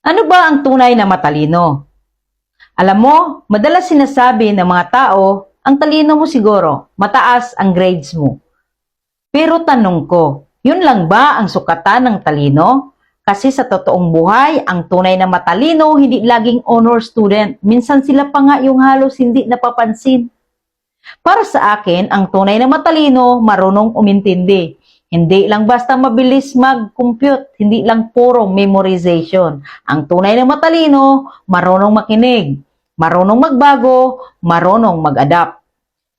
Ano ba ang tunay na matalino? Alam mo, madalas sinasabi ng mga tao, ang talino mo siguro, mataas ang grades mo. Pero tanong ko, yun lang ba ang sukatan ng talino? Kasi sa totoong buhay, ang tunay na matalino hindi laging honor student. Minsan sila pa nga yung halos hindi napapansin. Para sa akin, ang tunay na matalino, marunong umintindi. Hindi lang basta mabilis mag-compute, hindi lang puro memorization. Ang tunay na matalino, marunong makinig, marunong magbago, marunong mag-adapt.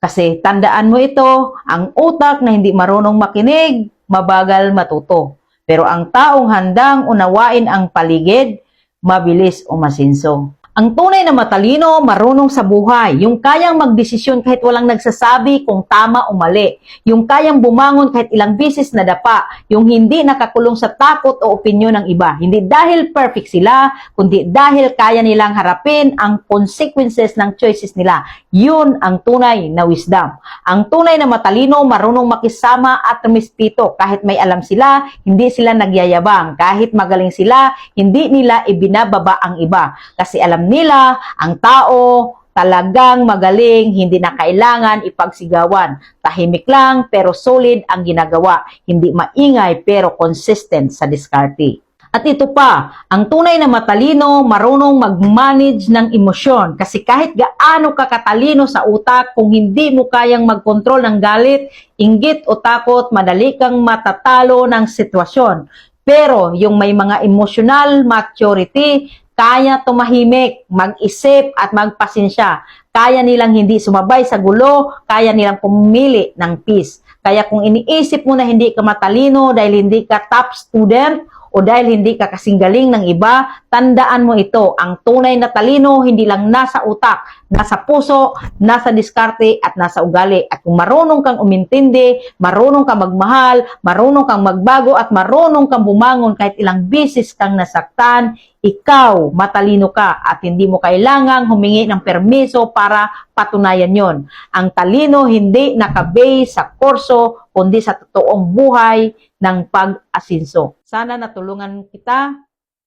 Kasi tandaan mo ito, ang utak na hindi marunong makinig, mabagal matuto. Pero ang taong handang unawain ang paligid, mabilis umasinso. Ang tunay na matalino, marunong sa buhay. Yung kayang magdesisyon kahit walang nagsasabi kung tama o mali. Yung kayang bumangon kahit ilang beses na dapa. Yung hindi nakakulong sa takot o opinyon ng iba. Hindi dahil perfect sila, kundi dahil kaya nilang harapin ang consequences ng choices nila. Yun ang tunay na wisdom. Ang tunay na matalino, marunong makisama at rumispito. Kahit may alam sila, hindi sila nagyayabang. Kahit magaling sila, hindi nila ibinababa ang iba. Kasi alam nila, ang tao talagang magaling, hindi na kailangan ipagsigawan. Tahimik lang pero solid ang ginagawa. Hindi maingay pero consistent sa diskarte. At ito pa, ang tunay na matalino, marunong mag-manage ng emosyon. Kasi kahit gaano ka katalino sa utak, kung hindi mo kayang mag-control ng galit, inggit o takot, madali kang matatalo ng sitwasyon. Pero yung may mga emotional maturity, kaya tumahimik, mag-isip at magpasensya. Kaya nilang hindi sumabay sa gulo, kaya nilang pumili ng peace. Kaya kung iniisip mo na hindi ka matalino dahil hindi ka top student o dahil hindi ka kasing galing ng iba, tandaan mo ito, ang tunay na talino hindi lang nasa utak, nasa puso, nasa diskarte at nasa ugali. At kung marunong kang umintindi, marunong kang magmahal, marunong kang magbago at marunong kang bumangon kahit ilang beses kang nasaktan, ikaw, matalino ka at hindi mo kailangang humingi ng permiso para patunayan yon. Ang talino hindi nakabase sa kurso, kundi sa totoong buhay ng pag-asinso. Sana natulungan kita.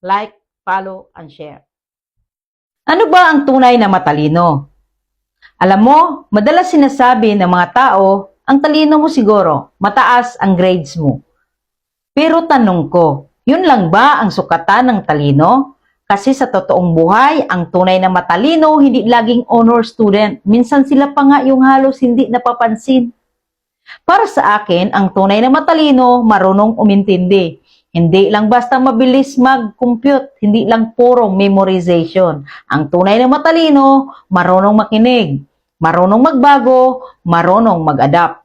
Like, follow, and share. Ano ba ang tunay na matalino? Alam mo, madalas sinasabi ng mga tao, ang talino mo siguro, mataas ang grades mo. Pero tanong ko, yun lang ba ang sukatan ng talino? Kasi sa totoong buhay, ang tunay na matalino hindi laging honor student. Minsan sila pa nga yung halos hindi napapansin. Para sa akin, ang tunay na matalino, marunong umintindi. Hindi lang basta mabilis mag-compute, hindi lang puro memorization. Ang tunay na matalino, marunong makinig, marunong magbago, marunong mag-adapt.